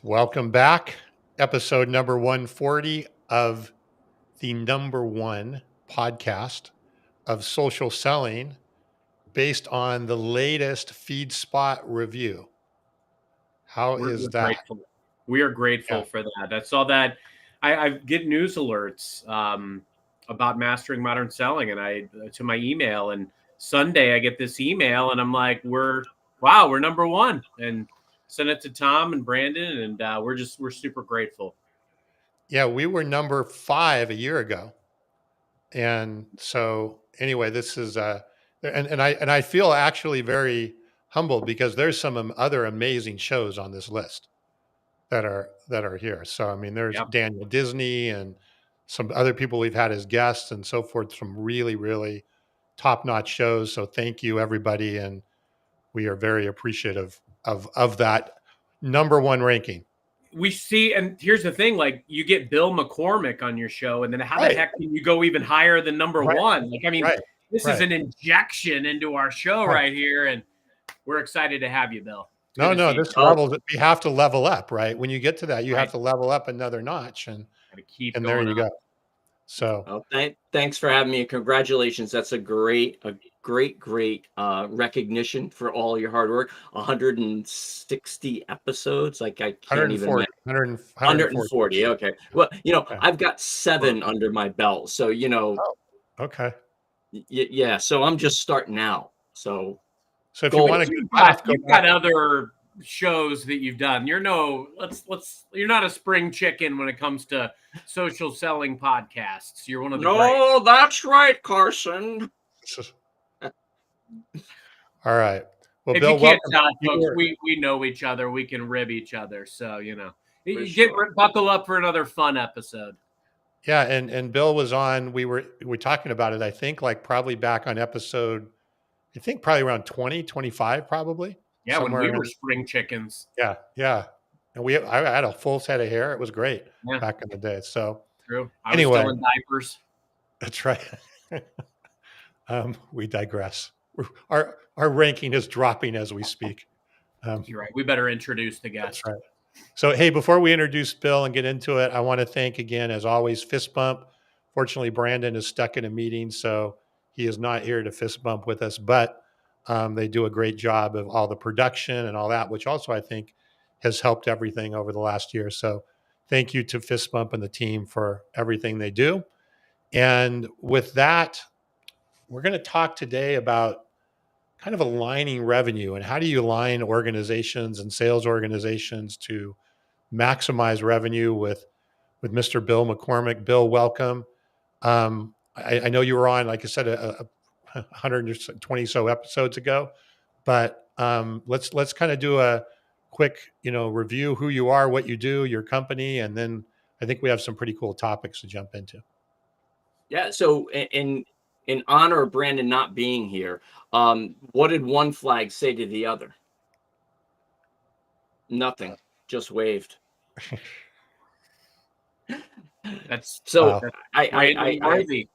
Welcome back. Episode number 140 of the number one podcast of social selling based on the latest FeedSpot review. How We're is that? grateful. We are grateful Yeah. for that. I saw that. I get news alerts about mastering modern selling, and I to my email. And Sunday, I get this email, and I'm like, we're number one, and send it to Tom and Brandon, and we're super grateful. Yeah, we were number 5 a year ago. And so anyway, this is and I feel actually very humbled because there's some other amazing shows on this list that are here. So I mean, there's Yep. Daniel Disney and some other people we've had as guests and so forth. Some really, really top-notch shows. So thank you, everybody, and we are very appreciative of that number one ranking. We see, and here's the thing: like, you get Bill McCormick on your show, and then how the Right, heck can you go even higher than number right, one? Like, I mean, right, this is right, an injection into our show right. right here, and we're excited to have you, Bill. It's good No, to no, see you. this level we have to level up, right? When you get to that, you have Right, to level up another notch, got to keep and there going you on. go. So Oh, thanks for having me. Congratulations. That's a great recognition for all your hard work. 160 episodes. Like I can't even 140, imagine. 140. 140. Okay. Well, Yeah. I've got 7 under my belt. So, Oh, okay. yeah. So I'm just starting out. So So if you goals. want a good path, go You've back. got other shows that you've done. You're you're not a spring chicken when it comes to social selling podcasts. You're one of the greats. No, that's right, Carson. All right. Well, If Bill, you can't welcome. tell, You folks, were- we know each other. We can rib each other. So, For get sure. buckle up for another fun episode. Yeah, and Bill was on. We were talking about it. I think like probably back on episode. I think probably around 20, 25, probably Yeah, when somewhere we were around. spring chickens. Yeah, yeah. And I had a full set of hair. It was great Yeah, back in the day. So true. I was anyway, still in diapers. that's right. We digress. Our ranking is dropping as we speak. You're right. We better introduce the guest. That's right. So, hey, before we introduce Bill and get into it, I want to thank again, as always, Fist Bump. Fortunately, Brandon is stuck in a meeting, so he is not here to fist bump with us, but they do a great job of all the production and all that, which also I think has helped everything over the last year. So, thank you to Fist Bump and the team for everything they do. And with that, we're going to talk today about kind of aligning revenue and how do you align organizations and sales organizations to maximize revenue with Mr. Bill McCormick. Bill, welcome. I know you were on, like I said, a 120 so episodes ago, but let's kind of do a quick review who you are, what you do, your company, and then I think we have some pretty cool topics to jump into. Yeah. So in honor of Brandon not being here, what did one flag say to the other? Nothing. Just waved. That's So that's I worthy.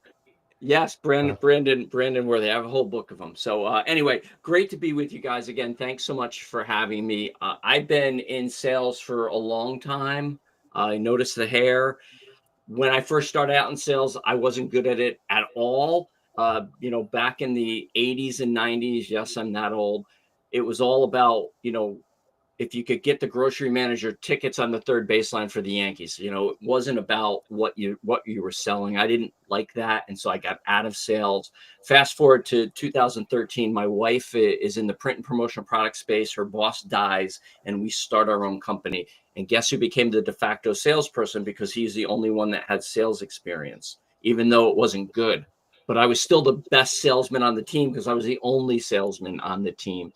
yes, Brandon Worthy. I have a whole book of them. So anyway, great to be with you guys again. Thanks so much for having me. I've been in sales for a long time. I noticed the hair. When I first started out in sales, I wasn't good at it at all. Back in the 80s and 90s, yes, I'm that old. It was all about, if you could get the grocery manager tickets on the third baseline for the Yankees. It wasn't about what you were selling. I didn't like that, and so I got out of sales. Fast forward to 2013, my wife is in the print and promotional product space. Her boss dies, and we start our own company. And guess who became the de facto salesperson, because he's the only one that had sales experience, even though it wasn't good. But I was still the best salesman on the team because I was the only salesman on the team.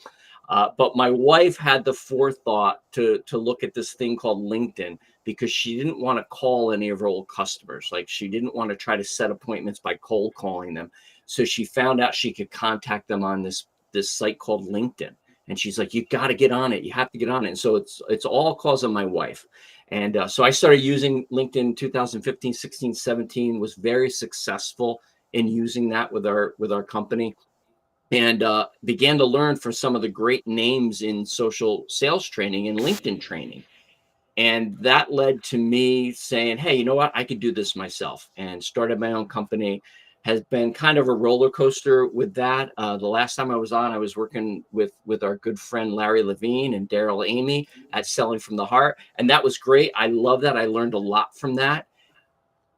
But my wife had the forethought to look at this thing called LinkedIn, because she didn't want to call any of her old customers. Like, she didn't want to try to set appointments by cold calling them. So she found out she could contact them on this site called LinkedIn. And she's like, you got to get on it. You have to get on it. And so it's all cause of my wife. And so I started using LinkedIn 2015, 16, 17, was very successful in using that with our company. And began to learn from some of the great names in social sales training and LinkedIn training. And that led to me saying, hey, you know what? I could do this myself, and started my own company. Has been kind of a roller coaster with that. The last time I was on, I was working with our good friend Larry Levine and Daryl Amy at Selling from the Heart. And that was great. I love that. I learned a lot from that.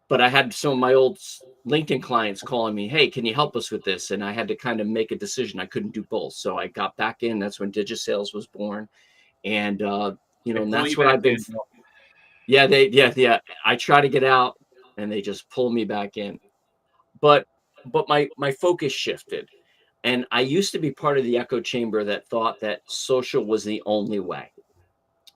But I had some of my old LinkedIn clients calling me, hey, can you help us with this? And I had to kind of make a decision. I couldn't do both. So I got back in. That's when DigiSales was born. And, and that's what I've been. Yeah. I try to get out and they just pull me back in. But my focus shifted. And I used to be part of the echo chamber that thought that social was the only way.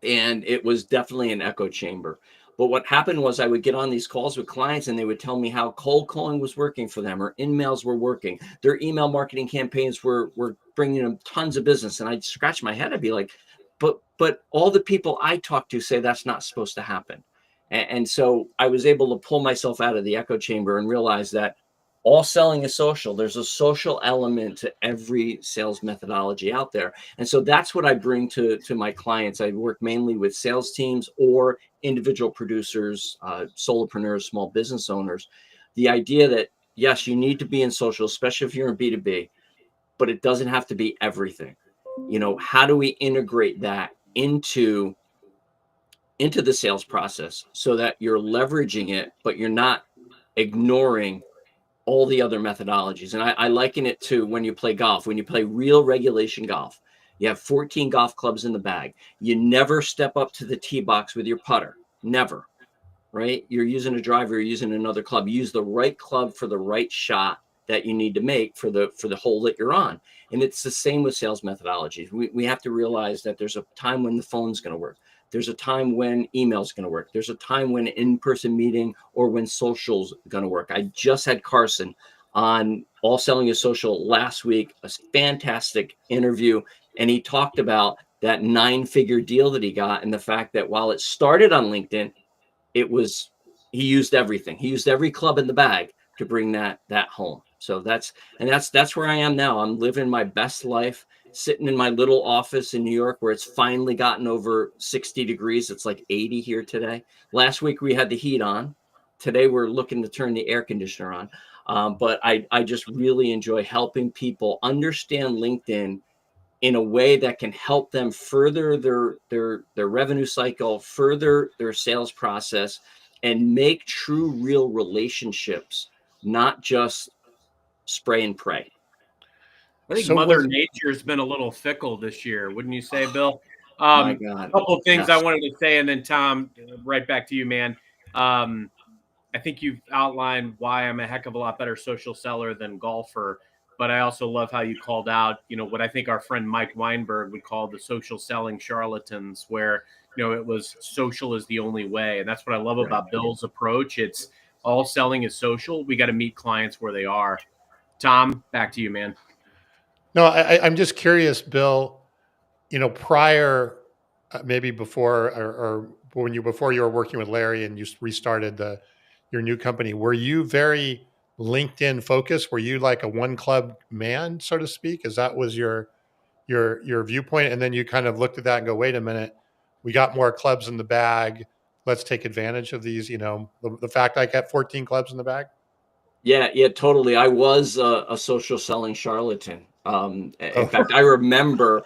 And it was definitely an echo chamber. But what happened was I would get on these calls with clients and they would tell me how cold calling was working for them, or in-mails were working. Their email marketing campaigns were bringing them tons of business. And I'd scratch my head. I'd be like, but all the people I talk to say that's not supposed to happen. And so I was able to pull myself out of the echo chamber and realize that all selling is social. There's a social element to every sales methodology out there. And so that's what I bring to my clients. I work mainly with sales teams or individual producers, solopreneurs, small business owners. The idea that, yes, you need to be in social, especially if you're in B2B, but it doesn't have to be everything. How do we integrate that into the sales process so that you're leveraging it, but you're not ignoring all the other methodologies? And I liken it to when you play golf. When you play real regulation golf, you have 14 golf clubs in the bag. You never step up to the tee box with your putter. Never, right? You're using a driver, you're using another club. Use the right club for the right shot that you need to make for the hole that you're on. And it's the same with sales methodologies. We have to realize that there's a time when the phone's going to work. There's a time when email's going to work. There's a time when in-person meeting or when social's going to work. I just had Carson on All Selling is Social last week, a fantastic interview. And he talked about that 9-figure deal that he got, and the fact that while it started on LinkedIn, he used everything. He used every club in the bag to bring that home. So that's where I am now. I'm living my best life, sitting in my little office in New York where it's finally gotten over 60 degrees. It's like 80 here today. Last week we had the heat on. Today we're looking to turn the air conditioner on. But I just really enjoy helping people understand LinkedIn in a way that can help them further their revenue cycle, further their sales process, and make true, real relationships, not just spray and pray. I think Mother Nature has been a little fickle this year, wouldn't you say, Bill? My God. A couple of things I wanted to say, and then Tom, right back to you, man. I think you've outlined why I'm a heck of a lot better social seller than golfer, but I also love how you called out, what I think our friend Mike Weinberg would call the social selling charlatans, where, it was social is the only way. And that's what I love about Bill's approach. It's all selling is social. We got to meet clients where they are. Tom, back to you, man. No, I'm just curious, Bill, prior, maybe before or before you were working with Larry and you restarted your new company, were you very LinkedIn focused? Were you like a one club man, so to speak? As that was your viewpoint? And then you kind of looked at that and go, wait a minute, we got more clubs in the bag. Let's take advantage of these, the fact I got 14 clubs in the bag. Yeah, totally. I was a social selling charlatan. In fact, I remember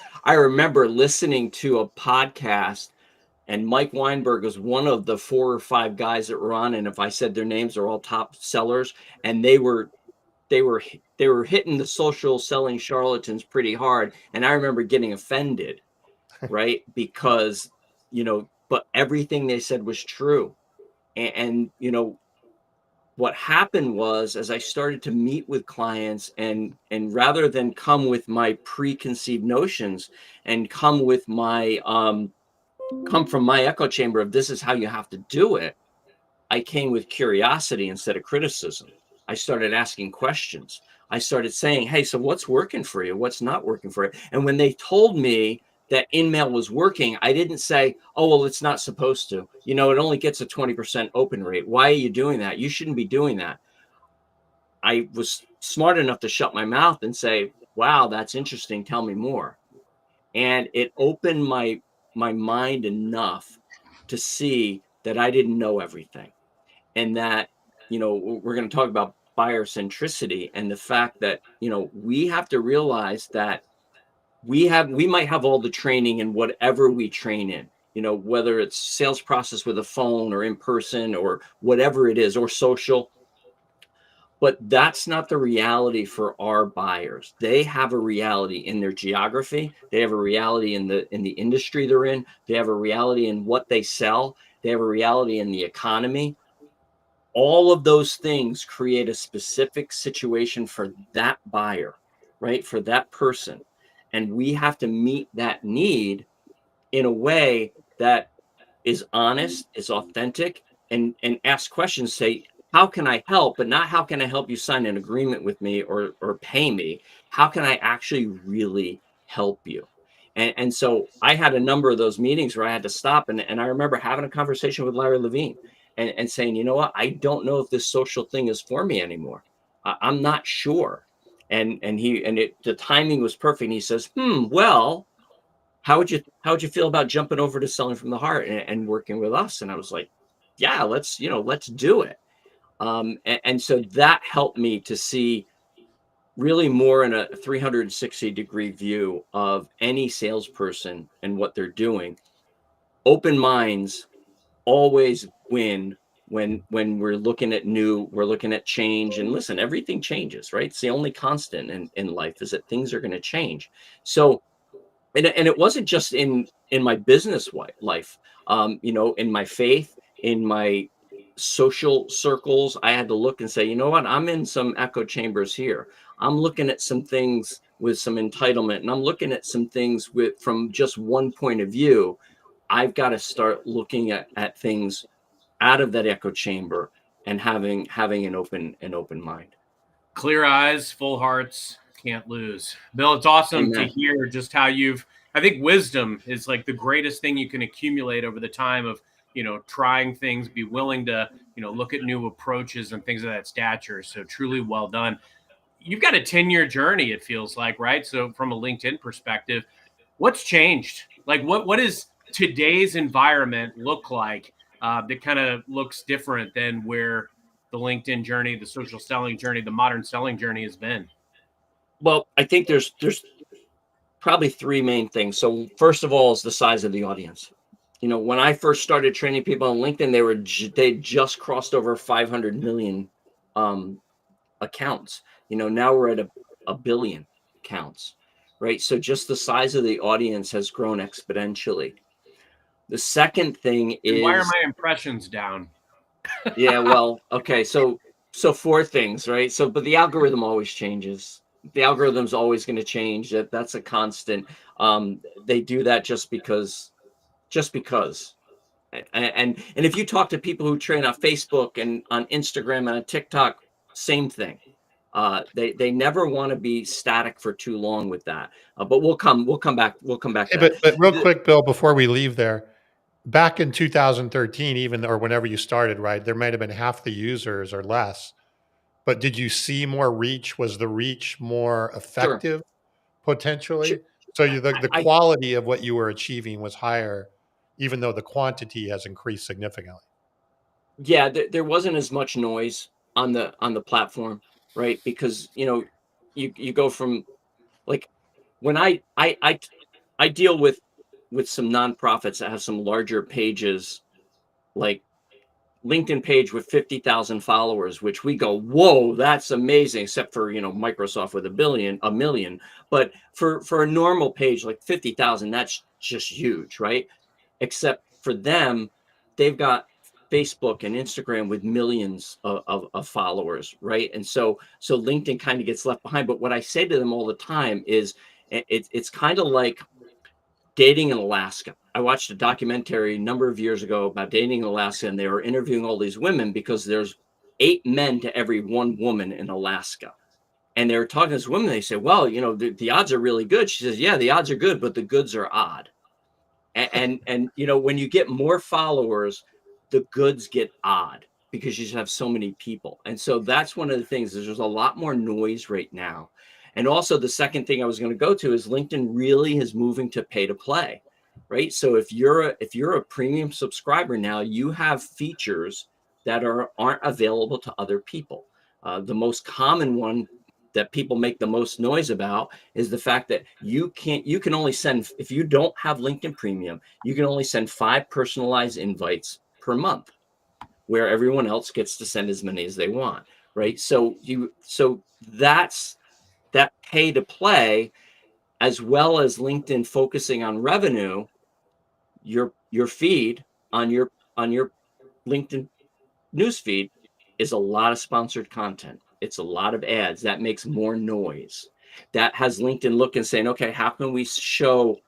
listening to a podcast, and Mike Weinberg was one of the 4 or 5 guys that were on. And if I said their names, they're all top sellers, and they were hitting the social selling charlatans pretty hard. And I remember getting offended, right? Because, but everything they said was true. And what happened was, as I started to meet with clients and rather than come with my preconceived notions and come from my echo chamber of this is how you have to do it, I came with curiosity instead of criticism. I started asking questions. I started saying, hey, so what's working for you? What's not working for you? And when they told me that InMail was working, I didn't say, oh, well, it's not supposed to. It only gets a 20% open rate. Why are you doing that? You shouldn't be doing that. I was smart enough to shut my mouth and say, wow, that's interesting. Tell me more. And it opened my mind enough to see that I didn't know everything, and that, we're going to talk about buyer centricity and the fact that, we have to realize that we might have all the training in whatever we train in, whether it's sales process with a phone or in person or whatever it is, or social. But that's not the reality for our buyers. They have a reality in their geography. They have a reality in the industry they're in. They have a reality in what they sell. They have a reality in the economy. All of those things create a specific situation for that buyer, right? For that person. And we have to meet that need in a way that is honest, is authentic, and ask questions. Say, how can I help? But not how can I help you sign an agreement with me or pay me? How can I actually really help you? And so I had a number of those meetings where I had to stop, and I remember having a conversation with Larry Levine and saying, you know what, I don't know if this social thing is for me anymore. I'm not sure. And the timing was perfect. And he says, well, how would you feel about jumping over to selling from the heart and working with us? And I was like, yeah, let's do it. And so that helped me to see really more in a 360-degree view of any salesperson and what they're doing. Open minds always win when we're looking at we're looking at change. And listen, everything changes, right? It's the only constant in life is that things are going to change. So, and it wasn't just in my business life, in my faith, in my social circles. I had to look and say, you know what, I'm in some echo chambers here. I'm looking at some things with some entitlement, and I'm looking at some things from just one point of view. I've got to start looking at things out of that echo chamber and having an open mind. Clear eyes, full hearts, can't lose. Bill, it's awesome Amen. to hear just how I think wisdom is like the greatest thing you can accumulate over the time of, trying things, be willing to, look at new approaches and things of that stature. So truly well done. You've got a 10-year journey, it feels like, right? So from a LinkedIn perspective, what's changed? Like what does today's environment look like that kind of looks different than where the LinkedIn journey, the social selling journey, the modern selling journey has been? Well, I think there's probably three main things. So first of all is the size of the audience. When I first started training people on LinkedIn, they just crossed over 500 million accounts. Now we're at a billion accounts, right? So just the size of the audience has grown exponentially. The second thing is, why are my impressions down? Yeah, well, okay. So four things, right? So, but the algorithm always changes. The algorithm's always going to change. That's a constant. They do that just because. And if you talk to people who train on Facebook and on Instagram and on TikTok, same thing. They never want to be static for too long with that. But we'll come back to that. But real quick, Bill, before we leave there, back in 2013, even or whenever you started, right, there might have been half the users or less. But did you see more reach? Was the reach more Sure. effective potentially? So the I quality of what you were achieving was higher, even though the quantity has increased significantly. Yeah, there wasn't as much noise on the platform, right? Because you go from, like, when I deal with some nonprofits that have some larger pages, like LinkedIn page with 50,000 followers, which we go, whoa, that's amazing, except for Microsoft with a million. But for a normal page like 50,000, that's just huge, right? Except for them, they've got Facebook and Instagram with millions of followers, right? And so LinkedIn kind of gets left behind. But what I say to them all the time is, it's kind of like dating in Alaska. I watched a documentary a number of years ago about dating in Alaska, and they were interviewing all these women because there's 8 men to every 1 woman in Alaska. And they were talking to this woman. They said, well, the odds are really good. She says, yeah, the odds are good, but the goods are odd. And when you get more followers, the goods get odd because you just have so many people. And so that's one of the things is there's a lot more noise right now. And also the second thing I was going to go to is LinkedIn really is moving to pay to play. right? So if you're a premium subscriber now, you have features that aren't available to other people. The most common one that people make the most noise about is the fact that you can only send, if you don't have LinkedIn Premium, you can only send 5 personalized invites per month, where everyone else gets to send as many as they want, right? So that's that pay to play, as well as LinkedIn focusing on revenue. Your feed on your LinkedIn newsfeed is a lot of sponsored content. It's a lot of ads. That makes more noise. That has LinkedIn looking, saying, okay, how can we show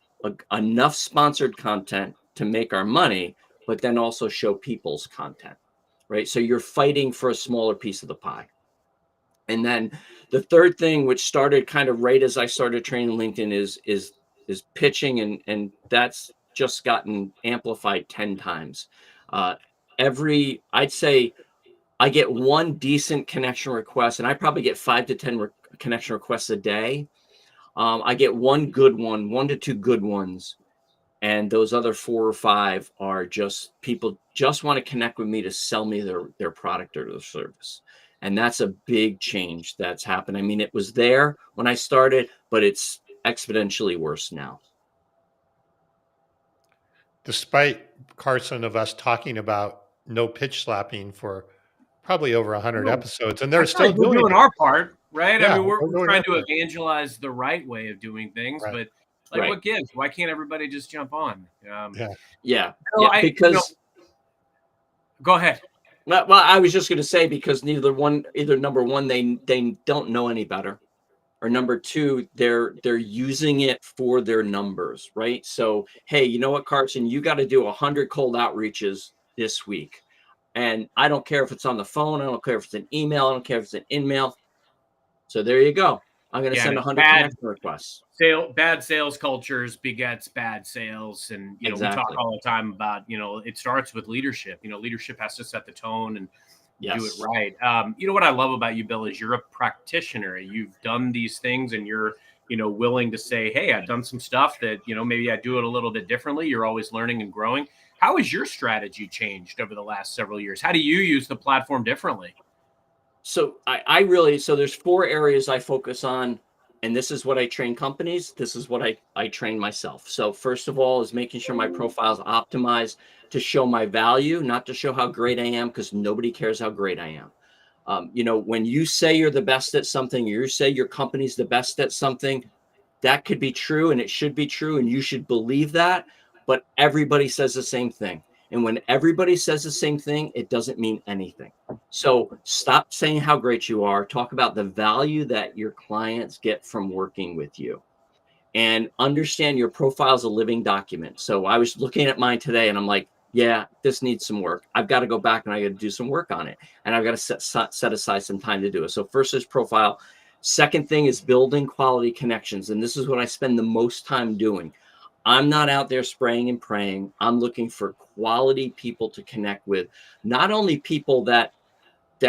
enough sponsored content to make our money, but then also show people's content, right? So you're fighting for a smaller piece of the pie. And then the third thing, which started kind of right as I started training LinkedIn, is pitching, and that's just gotten amplified 10 times. I'd say I get one decent connection request, and I probably get 5 to 10 connection requests a day. I get one to two good ones, and those other 4 or 5 are just people just want to connect with me to sell me their product or their service. And that's a big change that's happened. I mean, it was there when I started, but it's exponentially worse now. Despite, Carson, of us talking about no pitch slapping for probably over 100 episodes, and they're still we're doing it. our part, right? Yeah, I mean, we're trying to part. evangelize the right way of doing things, Right. but like, what gives? Why can't everybody just jump on? Because go ahead. Well, I was just going to say, because either number one, they don't know any better, or number two, they're using it for their numbers, right? So, hey, you know what, Carson, you got to do 100 cold outreaches this week. And I don't care if it's on the phone. I don't care if it's an email. I don't care if it's an in-mail. So there you go. I'm going to send 100 connection requests. Bad sales cultures begets bad sales. And, we talk all the time about, it starts with leadership. Leadership has to set the tone and do it right. What I love about you, Bill, is you're a practitioner. You've done these things, and you're, willing to say, hey, I've done some stuff that, maybe I do it a little bit differently. You're always learning and growing. How has your strategy changed over the last several years? How do you use the platform differently? So so there's 4 areas I focus on, and this is what I train companies. This is what I train myself. So first of all is making sure my profile is optimized to show my value, not to show how great I am, because nobody cares how great I am. When you say you're the best at something, or you say your company's the best at something, that could be true, and it should be true, and you should believe that, but everybody says the same thing. And when everybody says the same thing, it doesn't mean anything. So stop saying how great you are. Talk about the value that your clients get from working with you. And understand your profile is a living document. So I was looking at mine today, and I'm like, yeah, this needs some work. I've got to go back and I got to do some work on it. And I've got to set aside some time to do it. So first is profile. Second thing is building quality connections. And this is what I spend the most time doing. I'm not out there spraying and praying. I'm looking for quality people to connect with, not only people that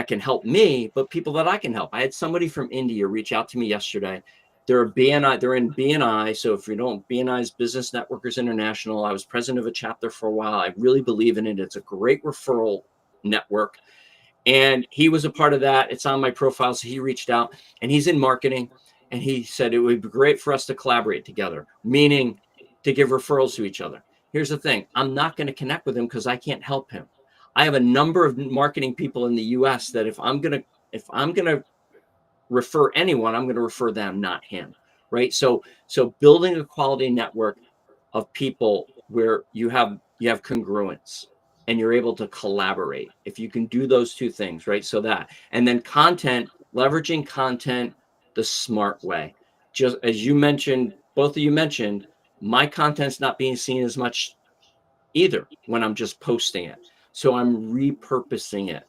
can help me, but people that I can help. I had somebody from India reach out to me yesterday. They're in BNI. So if you don't, BNI's Business Networkers International. I was president of a chapter for a while. I really believe in it. It's a great referral network. And he was a part of that. It's on my profile. So he reached out, and he's in marketing. And he said it would be great for us to collaborate together, meaning to give referrals to each other. Here's the thing. I'm not going to connect with him because I can't help him. I have a number of marketing people in the US that if I'm going to refer anyone, I'm going to refer them, not him. Right. So building a quality network of people where you have congruence and you're able to collaborate. If you can do those 2 things, right? So that, and then leveraging content the smart way. Just as you mentioned, both of you mentioned, my content's not being seen as much either when I'm just posting it. So I'm repurposing it.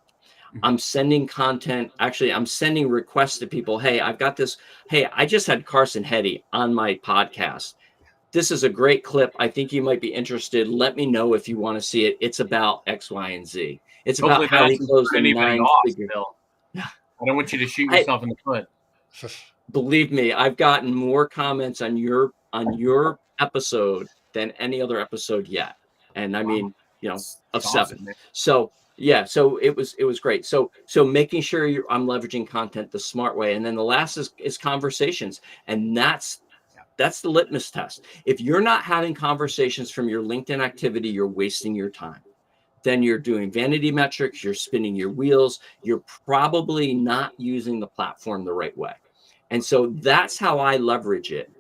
I'm sending content. Actually, I'm sending requests to people. Hey, I've got this. Hey, I just had Carson Hetty on my podcast. This is a great clip. I think you might be interested. Let me know if you want to see it. It's about X, Y, and Z. It's about how he closed a 9-figure. I don't want you to shoot yourself in the foot. Believe me, I've gotten more comments on your episode than any other episode yet. And I mean, you know, of That's 7. awesome, man. So yeah, so it was great. So making sure I'm leveraging content the smart way. And then the last is conversations. And that's the litmus test. If you're not having conversations from your LinkedIn activity, you're wasting your time. Then you're doing vanity metrics, you're spinning your wheels, you're probably not using the platform the right way. And so that's how I leverage it.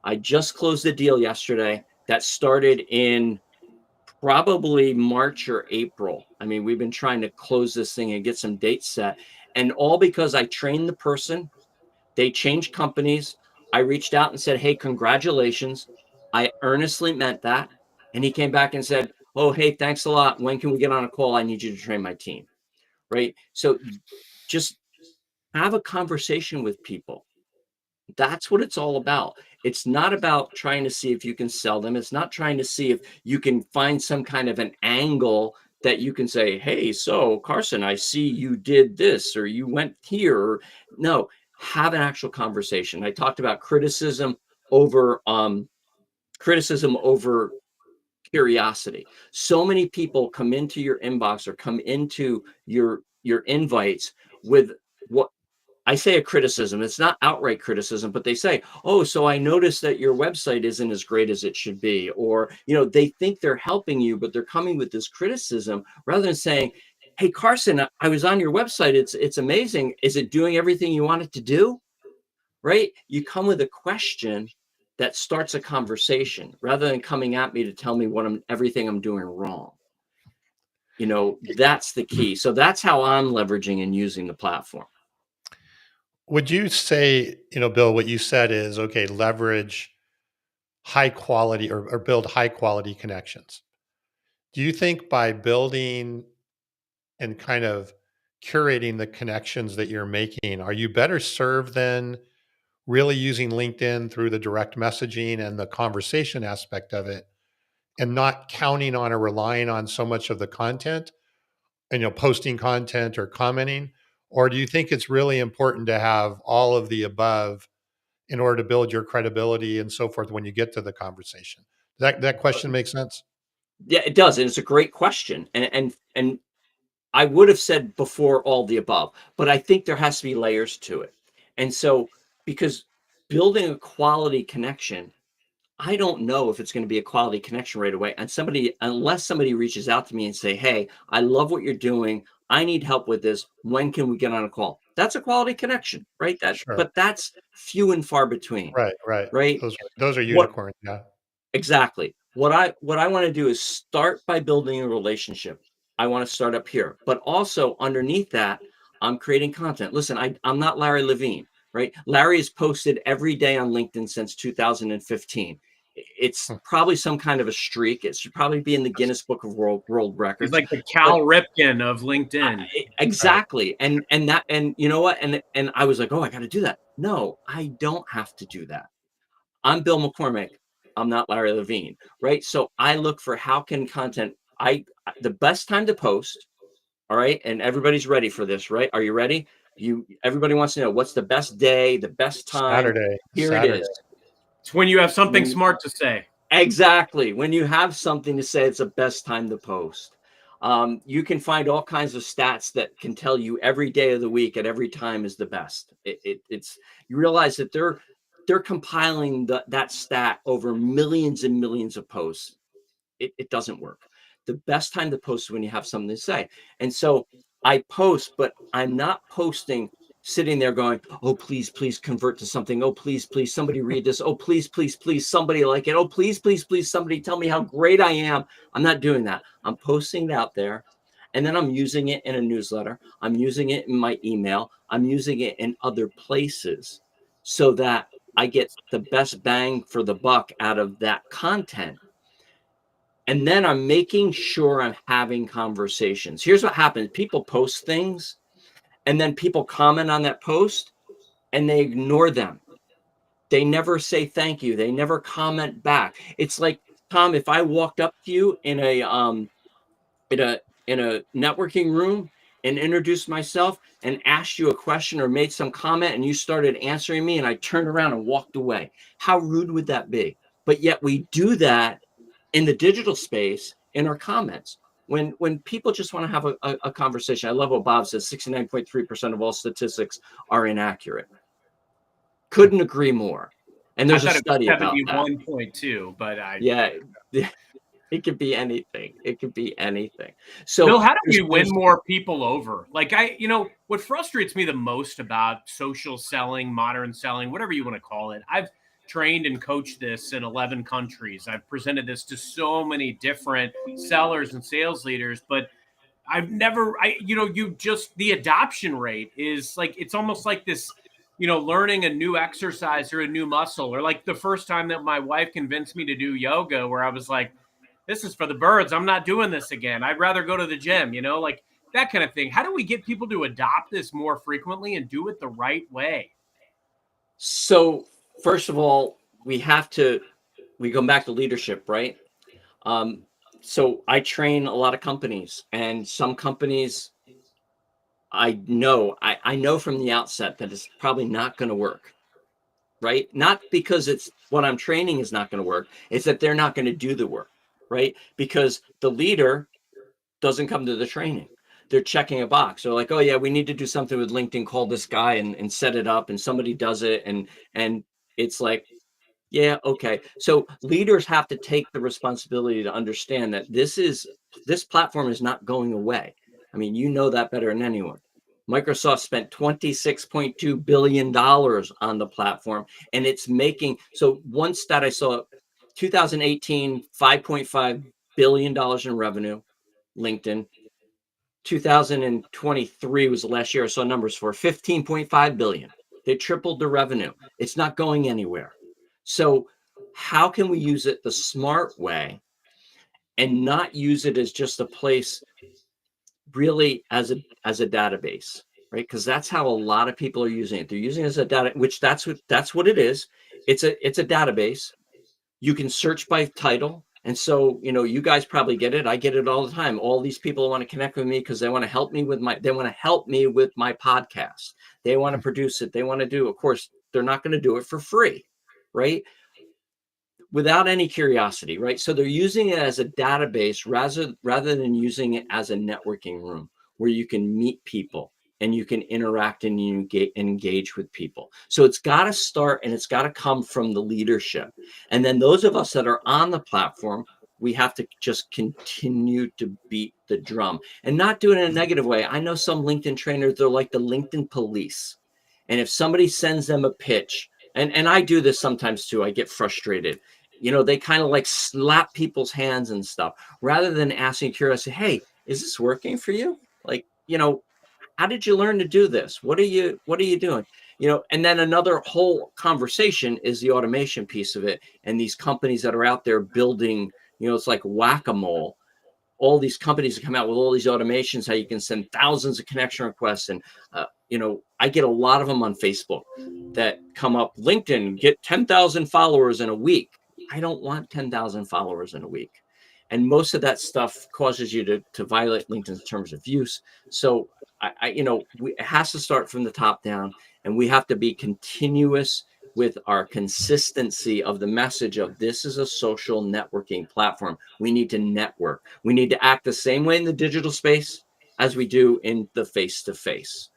I just closed a deal yesterday that started in probably March or April. I mean, we've been trying to close this thing and get some dates set. And all because I trained the person, they changed companies. I reached out and said, hey, congratulations. I earnestly meant that. And he came back and said, oh, hey, thanks a lot. When can we get on a call? I need you to train my team. Right. So just have a conversation with people. That's what it's all about. It's not about trying to see if you can sell them. It's not trying to see if you can find some kind of an angle that you can say, hey, so Carson, I see you did this or you went here. No, have an actual conversation. I talked about criticism over curiosity. So many people come into your inbox or come into your invites with what I say a criticism. It's not outright criticism, but they say, oh, so I noticed that your website isn't as great as it should be. Or, you know, they think they're helping you, but they're coming with this criticism rather than saying, hey, Carson, I was on your website. It's amazing. Is it doing everything you want it to do? Right? You come with a question that starts a conversation rather than coming at me to tell me everything I'm doing wrong. You know, that's the key. So that's how I'm leveraging and using the platform. Would you say, Bill, what you said is, okay, leverage high quality or build high quality connections. Do you think by building and kind of curating the connections that you're making, are you better served than really using LinkedIn through the direct messaging and the conversation aspect of it and not counting on or relying on so much of the content and, posting content or commenting? Or do you think it's really important to have all of the above in order to build your credibility and so forth when you get to the conversation? That question makes sense? Yeah, it does. And it's a great question. And I would have said before all the above, but I think there has to be layers to it. And so, because building a quality connection, I don't know if it's going to be a quality connection right away. And unless somebody reaches out to me and say, hey, I love what you're doing. I need help with this. When can we get on a call? That's a quality connection, right? Sure. But that's few and far between, Right. right? Those are What unicorns. Yeah. Exactly. What I want to do is start by building a relationship. I want to start up here, but also underneath that, I'm creating content. Listen, I'm not Larry Levine, right? Larry has posted every day on LinkedIn since 2015. It's Hmm. probably some kind of a streak. It should probably be in the Guinness Book of World He's Records. like the Cal Ripken of LinkedIn. Exactly. And you know what? And I was like, oh, I got to do that. No, I don't have to do that. I'm Bill McCormick. I'm not Larry Levine, right? So I look for how can content, the best time to post, all right? And everybody's ready for this, right? Are you ready? Everybody wants to know what's the best day, the best time. Here it is. It's when you have something smart to say. Exactly. When you have something to say, it's the best time to post. You can find all kinds of stats that can tell you every day of the week at every time is the best. It's you realize that they're compiling that stat over millions and millions of posts. It doesn't work. The best time to post is when you have something to say. And so I post, but I'm not posting sitting there going, oh, please, please convert to something. Oh, please, please, somebody read this. Oh, please, please, please, somebody like it. Oh, please, please, please, somebody tell me how great I am. I'm not doing that. I'm posting it out there. And then I'm using it in a newsletter. I'm using it in my email. I'm using it in other places so that I get the best bang for the buck out of that content. And then I'm making sure I'm having conversations. Here's what happens. People post things and then people comment on that post and they ignore them. They never say thank you. They never comment back. It's like, Tom, if I walked up to you in a networking room and introduced myself and asked you a question or made some comment and you started answering me and I turned around and walked away. How rude would that be? But yet we do that in the digital space, in our comments. When people just want to have a conversation, I love what Bob says, 69.3% of all statistics are inaccurate. Couldn't agree more. And there's a study about that. 71.2, but yeah, it could be anything. It could be anything. So Bill, how do we win more people over? Like what frustrates me the most about social selling, modern selling, whatever you want to call it. I've trained and coached this in 11 countries. I've presented this to so many different sellers and sales leaders, but I've never, the adoption rate is like, it's almost like this, learning a new exercise or a new muscle, or like the first time that my wife convinced me to do yoga, where I was like, this is for the birds. I'm not doing this again. I'd rather go to the gym, like that kind of thing. How do we get people to adopt this more frequently and do it the right way? So first of all, we go back to leadership, right? So I train a lot of companies, and some companies I know from the outset that it's probably not going to work, right? Not because it's what I'm training is not going to work. It's that they're not going to do the work, right? Because the leader doesn't come to the training. They're checking a box. They're like, oh yeah, we need to do something with LinkedIn, call this guy and set it up, and somebody does it. And it's like, yeah, okay. So leaders have to take the responsibility to understand that this platform is not going away. I mean, you know that better than anyone. Microsoft spent $26.2 billion on the platform, and it's making, so one stat I saw, 2018, $5.5 billion in revenue, LinkedIn. 2023 was the last year I saw numbers for 15.5 billion. They tripled the revenue. It's not going anywhere. So how can we use it the smart way and not use it as just a place really as a database, right? Because that's how a lot of people are using it. They're using it as a data, which that's what it is. It's a database. You can search by title. And so, you guys probably get it. I get it all the time. All these people want to connect with me because they want to help me with my podcast. They want to produce it. They want to do, of course, they're not going to do it for free, right? Without any curiosity, right? So they're using it as a database rather than using it as a networking room where you can meet people and you can interact and you engage with people. So it's got to start, and it's got to come from the leadership. And then those of us that are on the platform, we have to just continue to beat the drum and not do it in a negative way. I know some LinkedIn trainers, they're like the LinkedIn police. And if somebody sends them a pitch, and I do this sometimes too, I get frustrated. They kind of like slap people's hands and stuff rather than asking curiosity, hey, is this working for you? Like, how did you learn to do this? What are you doing? And then another whole conversation is the automation piece of it. And these companies that are out there building, it's like whack-a-mole. All these companies that come out with all these automations, how you can send thousands of connection requests. And, I get a lot of them on Facebook that come up, LinkedIn, get 10,000 followers in a week. I don't want 10,000 followers in a week. And most of that stuff causes you to violate LinkedIn's terms of use. So it has to start from the top down, and we have to be continuous with our consistency of the message of this is a social networking platform. We need to network. We need to act the same way in the digital space as we do in the face-to-face.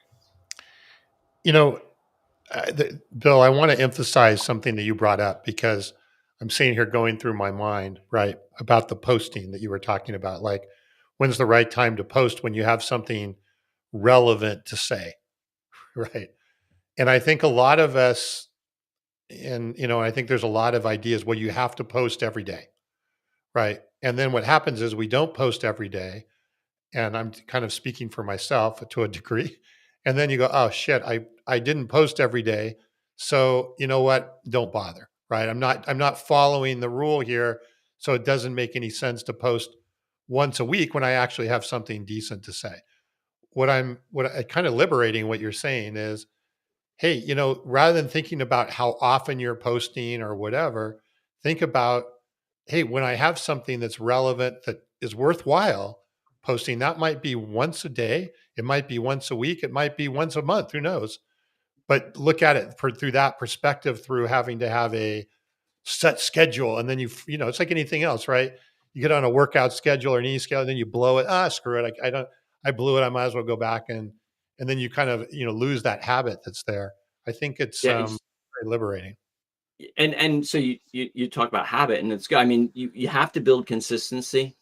Bill, I want to emphasize something that you brought up, because I'm sitting here going through my mind, right, about the posting that you were talking about. Like, when's the right time to post when you have something relevant to say, right? And I think a lot of us, and I think there's a lot of ideas, well, you have to post every day, right? And then what happens is we don't post every day, and I'm kind of speaking for myself to a degree. And then you go, oh shit, I didn't post every day, so you know what? Don't bother, right? I'm not following the rule here, so it doesn't make any sense to post once a week when I actually have something decent to say. What I kind of liberating what you're saying is, hey, rather than thinking about how often you're posting or whatever, think about, hey, when I have something that's relevant, that is worthwhile posting, that might be once a day, it might be once a week, it might be once a month, who knows? But look at it through that perspective, through having to have a set schedule, and then it's like anything else, right? You get on a workout schedule or an eating schedule, and then you blow it. Screw it. I blew it. I might as well go back, and then you kind of, lose that habit that's there. I think it's Yeah, very liberating. and so you talk about habit, and it's, I mean, you have to build consistency.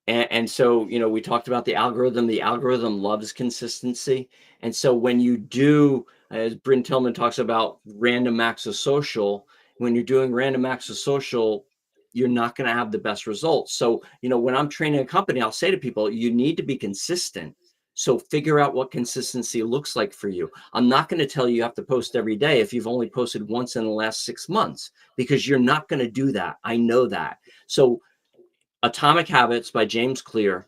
And so, we talked about the algorithm loves consistency. And so when you do, as Bryn Tillman talks about random acts of social, when you're doing random acts of social, you're not going to have the best results. So, when I'm training a company, I'll say to people, you need to be consistent. So figure out what consistency looks like for you. I'm not going to tell you have to post every day if you've only posted once in the last 6 months, because you're not going to do that. I know that. So Atomic Habits by James Clear,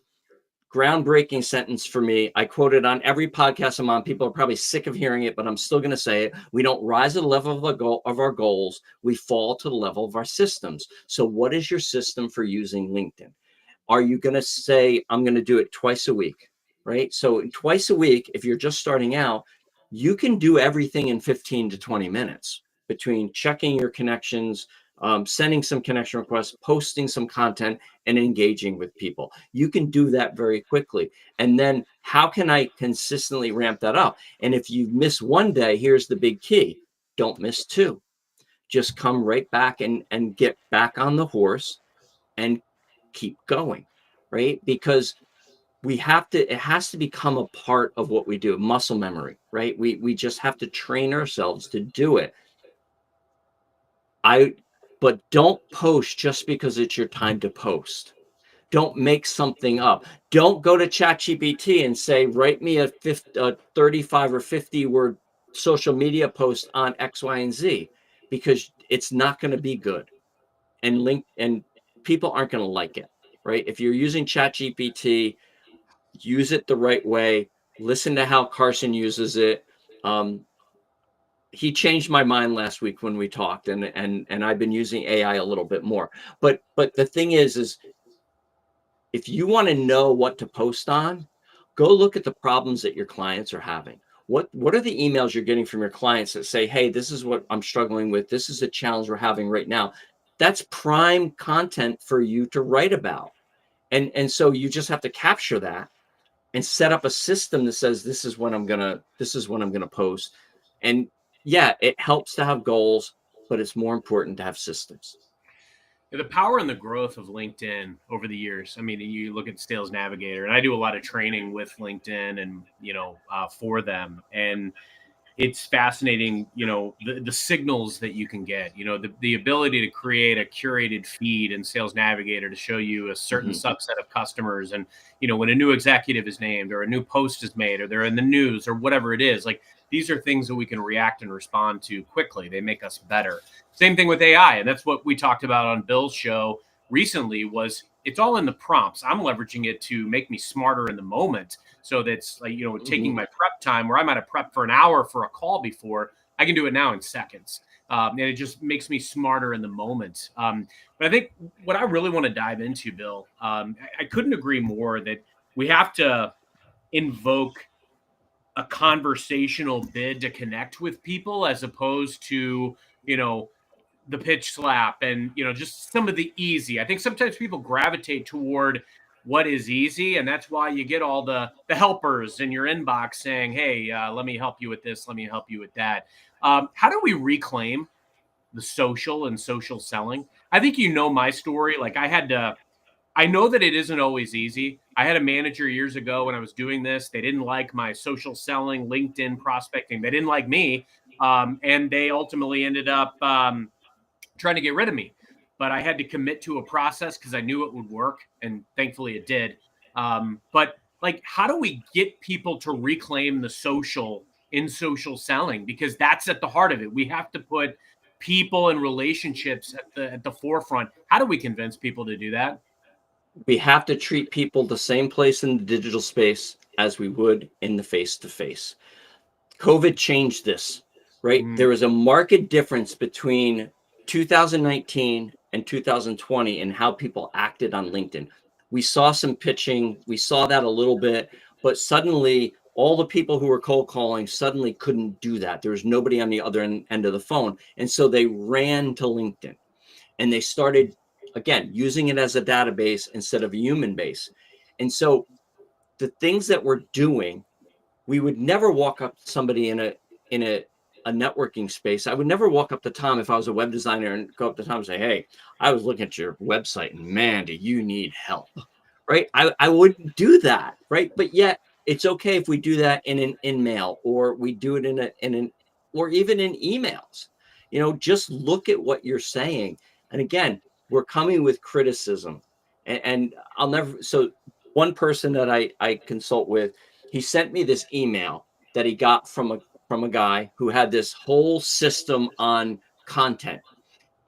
groundbreaking sentence for me. I quote it on every podcast I'm on. People are probably sick of hearing it, but I'm still going to say it. We don't rise to the level of our goals. We fall to the level of our systems. So what is your system for using LinkedIn? Are you going to say, I'm going to do it twice a week, right? So twice a week, if you're just starting out, you can do everything in 15 to 20 minutes between checking your connections, sending some connection requests, posting some content, and engaging with people. You can do that very quickly. And then how can I consistently ramp that up? And if you miss one day, here's the big key. Don't miss two. Just come right back and get back on the horse and keep going, right? Because it has to become a part of what we do, muscle memory, right? We just have to train ourselves to do it. But don't post just because it's your time to post. Don't make something up. Don't go to ChatGPT and say, write me a 35 or 50 word social media post on X, Y, and Z, because it's not going to be good. And people aren't going to like it, right? If you're using ChatGPT, use it the right way. Listen to how Carson uses it. He changed my mind last week when we talked, and I've been using AI a little bit more. But the thing is if you want to know what to post on, go look at the problems that your clients are having. What are the emails you're getting from your clients that say, hey, this is what I'm struggling with. This is a challenge we're having right now. That's prime content for you to write about. And so you just have to capture that and set up a system that says, this is what I'm gonna post. And yeah, it helps to have goals, but it's more important to have systems. The power and the growth of LinkedIn over the years. I mean, you look at Sales Navigator, and I do a lot of training with LinkedIn and, for them. And it's fascinating, the signals that you can get, the ability to create a curated feed in Sales Navigator to show you a certain subset of customers. And, when a new executive is named or a new post is made or they're in the news or whatever it is, like these are things that we can react and respond to quickly. They make us better. Same thing with AI. And that's what we talked about on Bill's show recently was it's all in the prompts. I'm leveraging it to make me smarter in the moment. So that's like, taking my prep time where I might have prepped for an hour for a call before, I can do it now in seconds. And it just makes me smarter in the moment. But I think what I really want to dive into, Bill, I couldn't agree more that we have to invoke a conversational bid to connect with people as opposed to, the pitch slap and, just some of the easy. I think sometimes people gravitate toward what is easy. And that's why you get all the helpers in your inbox saying, hey, let me help you with this. Let me help you with that. How do we reclaim the social and social selling? I think my story. Like I know that it isn't always easy. I had a manager years ago when I was doing this. They didn't like my social selling, LinkedIn prospecting. They didn't like me. And they ultimately ended up trying to get rid of me. But I had to commit to a process because I knew it would work. And thankfully it did. But like, how do we get people to reclaim the social in social selling? Because that's at the heart of it. We have to put people and relationships at the forefront. How do we convince people to do that? We have to treat people the same place in the digital space as we would in the face-to-face. COVID changed this, right? There was a marked difference between 2019 and 2020 in how people acted on LinkedIn. We saw some pitching, we saw that a little bit, but suddenly all the people who were cold calling suddenly couldn't do that. There was nobody on the other end of the phone. And so they ran to LinkedIn. And they started, again, using it as a database instead of a human base. And so the things that we're doing, we would never walk up to somebody in a networking space. I would never walk up to Tom if I was a web designer and go up to Tom and say, hey, I was looking at your website and man, do you need help? Right? I wouldn't do that, right? But yet it's okay if we do that in an in-mail, or we do it or even in emails. Just look at what you're saying. And again, we're coming with criticism. And I'll never, so one person that I consult with, he sent me this email that he got from a guy who had this whole system on content.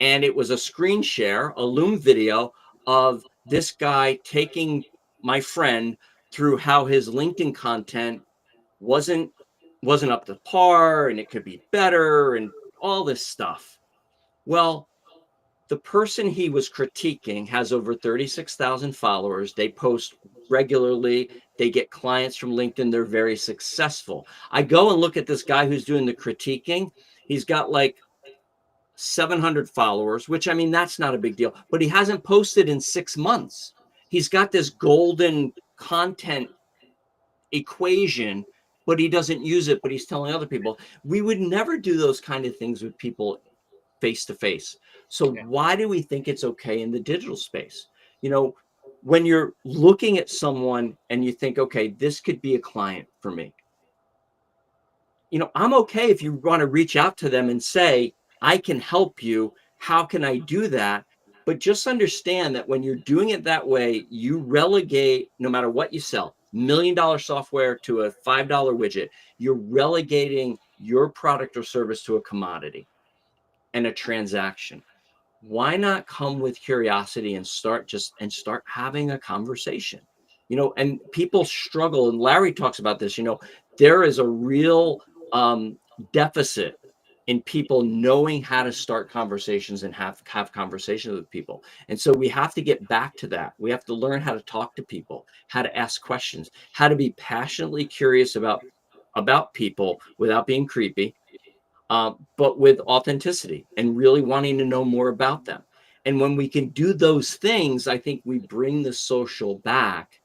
And it was a screen share, a Loom video of this guy taking my friend through how his LinkedIn content wasn't up to par, and it could be better, and all this stuff. Well, the person he was critiquing has over 36,000 followers. They post regularly. They get clients from LinkedIn. They're very successful. I go and look at this guy who's doing the critiquing. He's got like 700 followers, which, I mean, that's not a big deal, but he hasn't posted in 6 months. He's got this golden content equation, but he doesn't use it, but he's telling other people. We would never do those kind of things with people face to face. So why do we think it's okay in the digital space? When you're looking at someone and you think, okay, this could be a client for me. I'm okay if you want to reach out to them and say, I can help you. How can I do that? But just understand that when you're doing it that way, you relegate, no matter what you sell, $1 million software to a $5 widget, you're relegating your product or service to a commodity and a transaction. Why not come with curiosity and start having a conversation? And people struggle, and Larry talks about this. There is a real deficit in people knowing how to start conversations and have conversations with people. And so we have to get back to that. We have to learn how to talk to people, how to ask questions, how to be passionately curious about people without being creepy, but with authenticity and really wanting to know more about them. And when we can do those things, I think we bring the social back.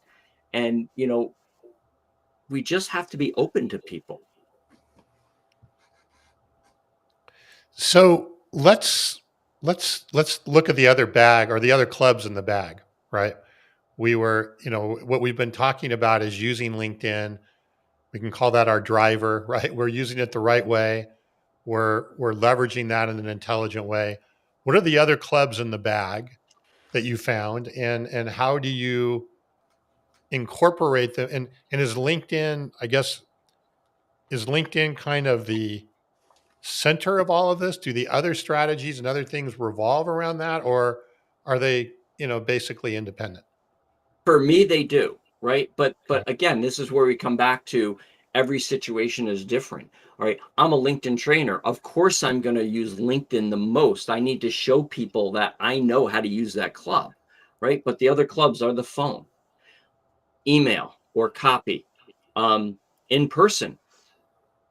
And, we just have to be open to people. So let's look at the other bag, or the other clubs in the bag, right? What we've been talking about is using LinkedIn. We can call that our driver, right? We're using it the right way. We're leveraging that in an intelligent way. What are the other clubs in the bag that you found, and how do you incorporate them? And is LinkedIn, I guess, is LinkedIn kind of the center of all of this? Do the other strategies and other things revolve around that, or are they, basically independent? For me, they do, right? But Okay. again, this is where we come back to every situation is different. All right. I'm a LinkedIn trainer. Of course, I'm going to use LinkedIn the most. I need to show people that I know how to use that club, right? But the other clubs are the phone, email, or copy, in person,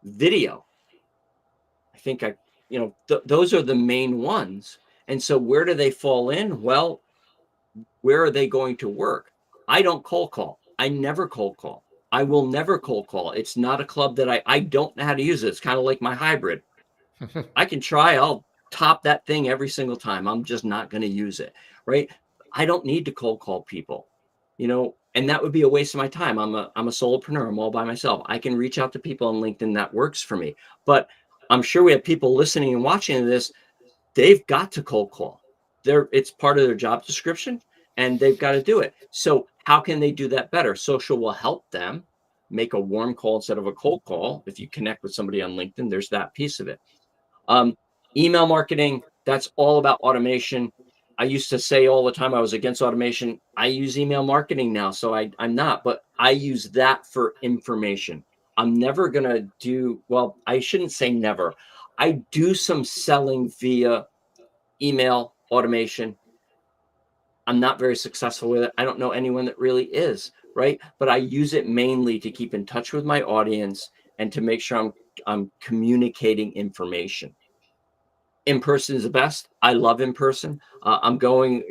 video. I think those are the main ones. And so where do they fall in? Well, where are they going to work? I don't cold call. I never cold call. I will never cold call. It's not a club that I don't know how to use it. It's kind of like my hybrid. I can try. I'll top that thing every single time. I'm just not going to use it, right? I don't need to cold call people, and that would be a waste of my time. I'm a solopreneur. I'm all by myself. I can reach out to people on LinkedIn. That works for me. But I'm sure we have people listening and watching this. They've got to cold call. It's part of their job description, and they've got to do it. So how can they do that better? Social will help them make a warm call instead of a cold call. If you connect with somebody on LinkedIn, there's that piece of it. Email marketing, that's all about automation. I used to say all the time I was against automation. I use email marketing now, so I'm not, but I use that for information. I'm never going to do, well, I shouldn't say never. I do some selling via email automation. I'm not very successful with it. I don't know anyone that really is, right? But I use it mainly to keep in touch with my audience and to make sure I'm communicating information. In person is the best. I love in person. I'm going.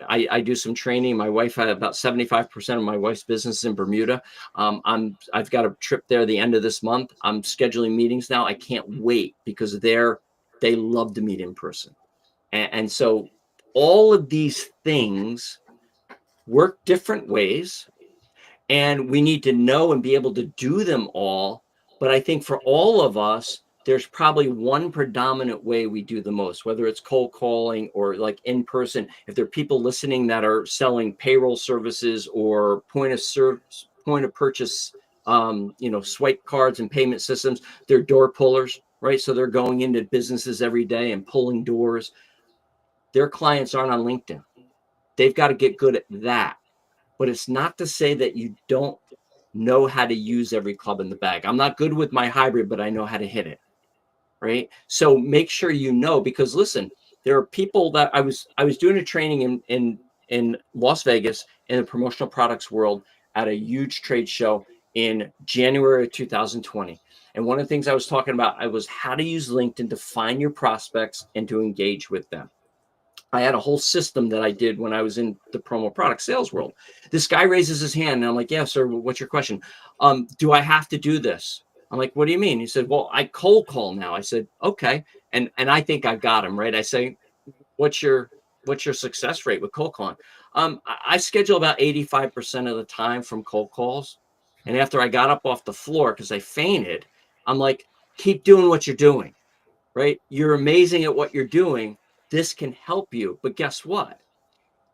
I do some training. My wife had about 75% of my wife's business in Bermuda. I've got a trip there the end of this month. I'm scheduling meetings now. I can't wait because they love to meet in person, and so all of these things work different ways, and we need to know and be able to do them all. But I think for all of us, there's probably one predominant way we do the most, whether it's cold calling or like in person. If there are people listening that are selling payroll services or point of purchase, swipe cards and payment systems, they're door pullers, right? So they're going into businesses every day and pulling doors. Their clients aren't on LinkedIn. They've got to get good at that. But it's not to say that you don't know how to use every club in the bag. I'm not good with my hybrid, but I know how to hit it. Right. So make sure you know, because listen, there are people that I was doing a training in Las Vegas in the promotional products world at a huge trade show in January of 2020. And one of the things I was talking about, I was how to use LinkedIn to find your prospects and to engage with them. I had a whole system that I did when I was in the promo product sales world. This guy raises his hand and I'm like, yeah, sir, what's your question? Do I have to do this? I'm like, what do you mean? He said, well, I cold call now. I said, okay. And I think I got him, right? I say, what's your success rate with cold calling? I schedule about 85% of the time from cold calls. And after I got up off the floor because I fainted, I'm like, keep doing what you're doing, right? You're amazing at what you're doing. This can help you. But guess what?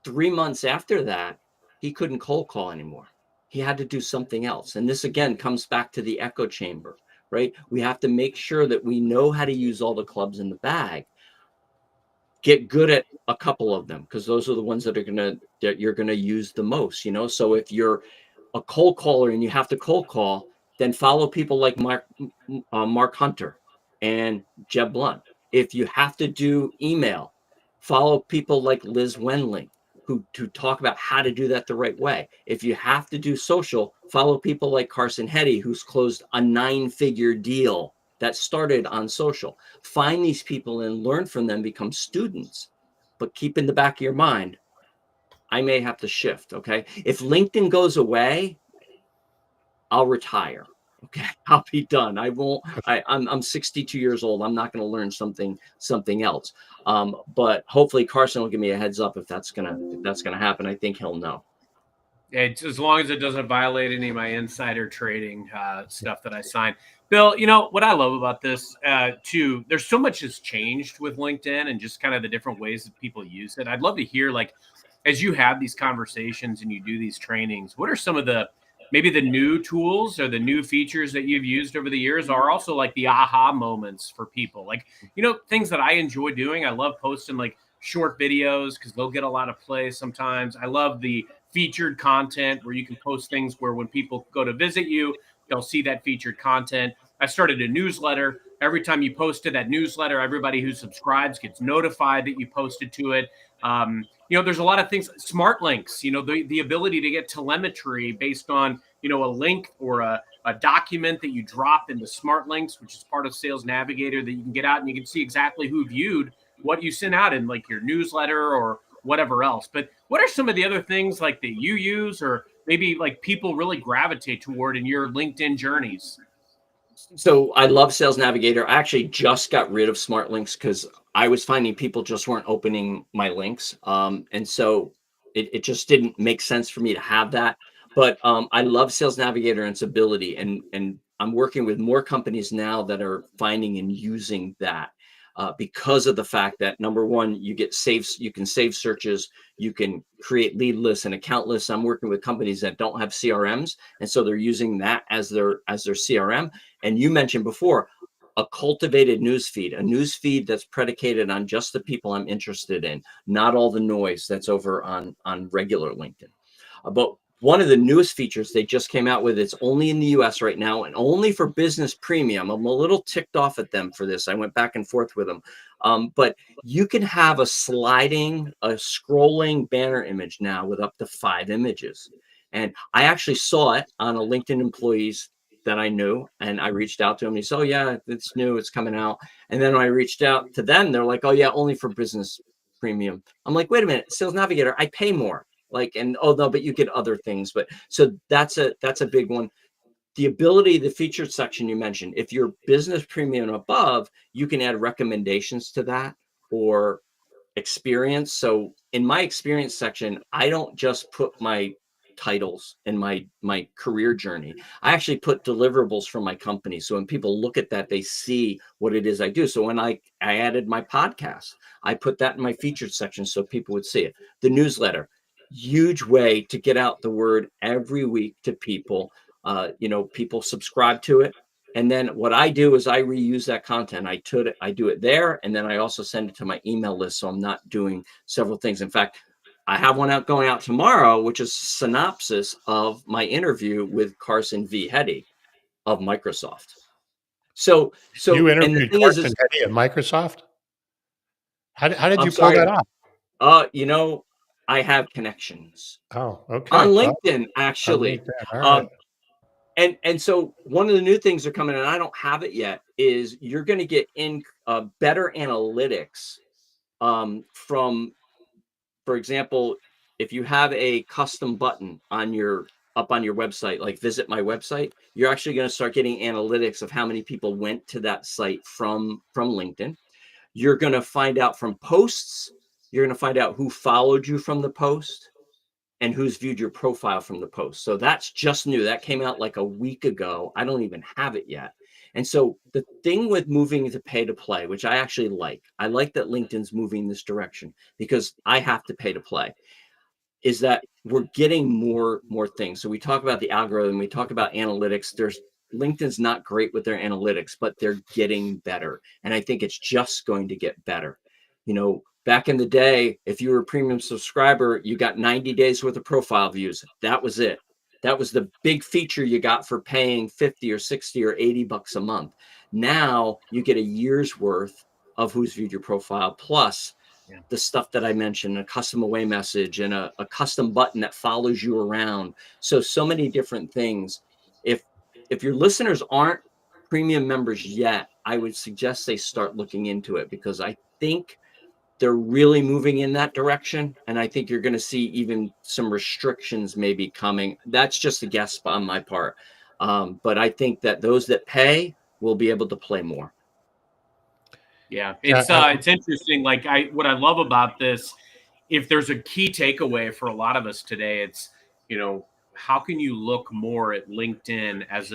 3 months after that, he couldn't cold call anymore. He had to do something else. And this again comes back to the echo chamber, right? We have to make sure that we know how to use all the clubs in the bag. Get good at a couple of them, because those are the ones that you're gonna use the most, So if you're a cold caller and you have to cold call, then follow people like Mark Hunter and Jeb Blunt. If you have to do email, follow people like Liz Wendling, who talk about how to do that the right way. If you have to do social, follow people like Carson Hetty, who's closed a 9-figure deal that started on social. Find these people and learn from them, become students, but keep in the back of your mind, I may have to shift. Okay. If LinkedIn goes away, I'll retire. Okay. I'll be done. I won't, I'm 62 years old. I'm not going to learn something else. But hopefully Carson will give me a heads up if that's going to happen. I think he'll know. It's as long as it doesn't violate any of my insider trading stuff that I sign. Bill, what I love about this too, there's so much has changed with LinkedIn and just kind of the different ways that people use it. I'd love to hear, like, as you have these conversations and you do these trainings, what are some of maybe the new tools or the new features that you've used over the years, are also like the aha moments for people? Like, things that I enjoy doing. I love posting like short videos because they'll get a lot of play sometimes. I love the featured content where you can post things where when people go to visit you, they'll see that featured content. I started a newsletter. Every time you post to that newsletter, everybody who subscribes gets notified that you posted to it. There's a lot of things, smart links, the ability to get telemetry based on, a link or a document that you drop into smart links, which is part of Sales Navigator, that you can get out and you can see exactly who viewed what you sent out in like your newsletter or whatever else. But what are some of the other things like that you use, or maybe like people really gravitate toward in your LinkedIn journeys? So I love Sales Navigator. I actually just got rid of smart links because I was finding people just weren't opening my links. And so it just didn't make sense for me to have that. But I love Sales Navigator and its ability. And I'm working with more companies now that are finding and using that. Because of the fact that, number one, you can save searches, you can create lead lists and account lists. I'm working with companies that don't have CRMs, and so they're using that as their CRM. And you mentioned before, a cultivated news feed, a news feed that's predicated on just the people I'm interested in, not all the noise that's over on regular LinkedIn. But one of the newest features they just came out with, it's only in the US right now and only for business premium. I'm a little ticked off at them for this. I went back and forth with them. But you can have a scrolling banner image now with up to 5 images. And I actually saw it on a LinkedIn employee's that I knew, and I reached out to him. He said, "Oh yeah, it's new, it's coming out." And then when I reached out to them, they're like, "Oh yeah, only for business premium." I'm like, "Wait a minute, Sales Navigator, I pay more." Like, and oh no, but you get other things. But so that's a big one. The ability, the featured section you mentioned, if you're business premium above, you can add recommendations to that or experience. So in my experience section, I don't just put my titles and my career journey. I actually put deliverables from my company. So when people look at that, they see what it is I do. So when I added my podcast, I put that in my featured section so people would see it. The newsletter, huge way to get out the word every week to people. People subscribe to it. And then what I do is I reuse that content. I do it there, and then I also send it to my email list. So I'm not doing several things. In fact, I have one going out tomorrow, which is a synopsis of my interview with Carson V. Hetty of Microsoft. So You and the interviewed thing Carson is Hetty at Microsoft. How did I'm you pull sorry. that off? I have connections Oh, on okay. Well, LinkedIn, on actually. LinkedIn. All right. Um, and so one of the new things that are coming, and I don't have it yet, is you're going to get in better analytics from, for example, if you have a custom button on your website, like visit my website, you're actually going to start getting analytics of how many people went to that site from LinkedIn. You're going to find out from posts. You're going to find out who followed you from the post and who's viewed your profile from the post. So that's just new. That came out like a week ago. I don't even have it yet. And so the thing with moving to pay to play, which I actually like, I like that LinkedIn's moving this direction because I have to pay to play, is that we're getting more things. So we talk about the algorithm, we talk about analytics. LinkedIn's not great with their analytics, but they're getting better. And I think it's just going to get better. Back in the day, if you were a premium subscriber, you got 90 days worth of profile views. That was it. That was the big feature you got for paying 50 or 60 or 80 bucks a month. Now you get a year's worth of who's viewed your profile, plus the stuff that I mentioned, a custom away message and a custom button that follows you around. So many different things. If your listeners aren't premium members yet, I would suggest they start looking into it, because I think they're really moving in that direction. And I think you're going to see even some restrictions maybe coming. That's just a guess on my part. But I think that those that pay will be able to play more. Yeah, it's interesting. Like what I love about this, if there's a key takeaway for a lot of us today, it's, how can you look more at LinkedIn as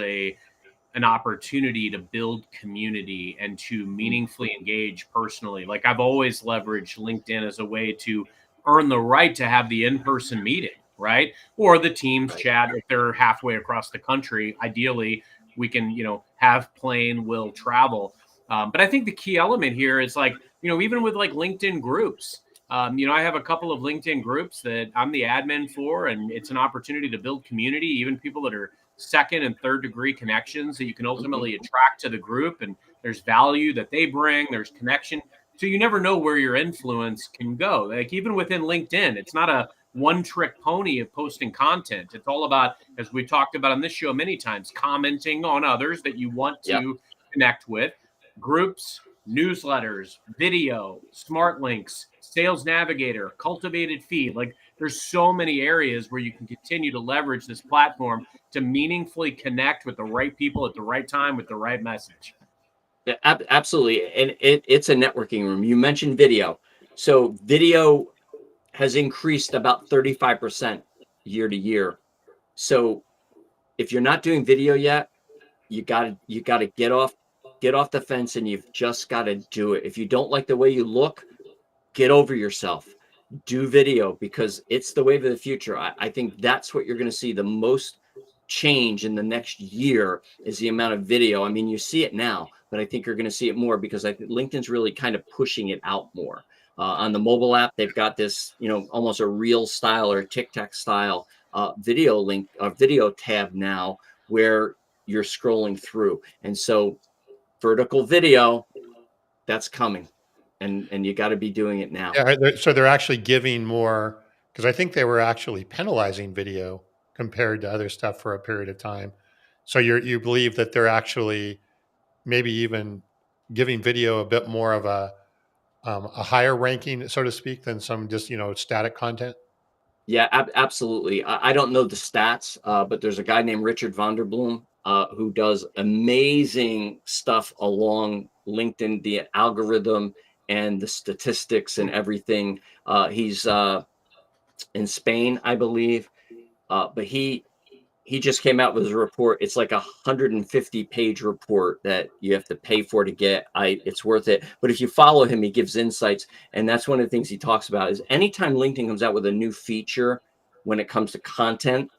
an opportunity to build community and to meaningfully engage personally. Like I've always leveraged LinkedIn as a way to earn the right to have the in-person meeting, right? Or the Teams chat if they're halfway across the country. Ideally, we can, have plane will travel. But I think the key element here is like, even with like LinkedIn groups, I have a couple of LinkedIn groups that I'm the admin for, and it's an opportunity to build community, even people that are second and third degree connections that you can ultimately attract to the group. And there's value that they bring, there's connection. So you never know where your influence can go. Like even within LinkedIn, it's not a one trick pony of posting content. It's all about, as we talked about on this show many times, commenting on others that you want to connect with, groups, newsletters, video, smart links, sales navigator, cultivated feed. Like there's so many areas where you can continue to leverage this platform to meaningfully connect with the right people at the right time with the right message. Yeah, absolutely. And it's a networking room. You mentioned video. So video has increased about 35% year to year. So if you're not doing video yet, you gotta get off the fence, and you've just got to do it. If you don't like the way you look, get over yourself. Do video, because it's the wave of the future. I think that's what you're going to see the most change in the next year, is the amount of video. I mean, you see it now, but I think you're going to see it more, because I think LinkedIn's really kind of pushing it out more. On the mobile app, they've got this, almost a reel style or TikTok style video tab now, where you're scrolling through. And so vertical video, that's coming. And you got to be doing it now. Yeah, so they're actually giving more, because I think they were actually penalizing video compared to other stuff for a period of time. So you believe that they're actually maybe even giving video a bit more of a higher ranking, so to speak, than some just static content. Yeah, absolutely. I don't know the stats, but there's a guy named Richard Vanderbloom who does amazing stuff along LinkedIn, the algorithm and the statistics and everything. He's in Spain, I believe, but he just came out with a report. It's like 150-page report that you have to pay for to get. It's worth it. But if you follow him, he gives insights. And that's one of the things he talks about is anytime LinkedIn comes out with a new feature when it comes to content,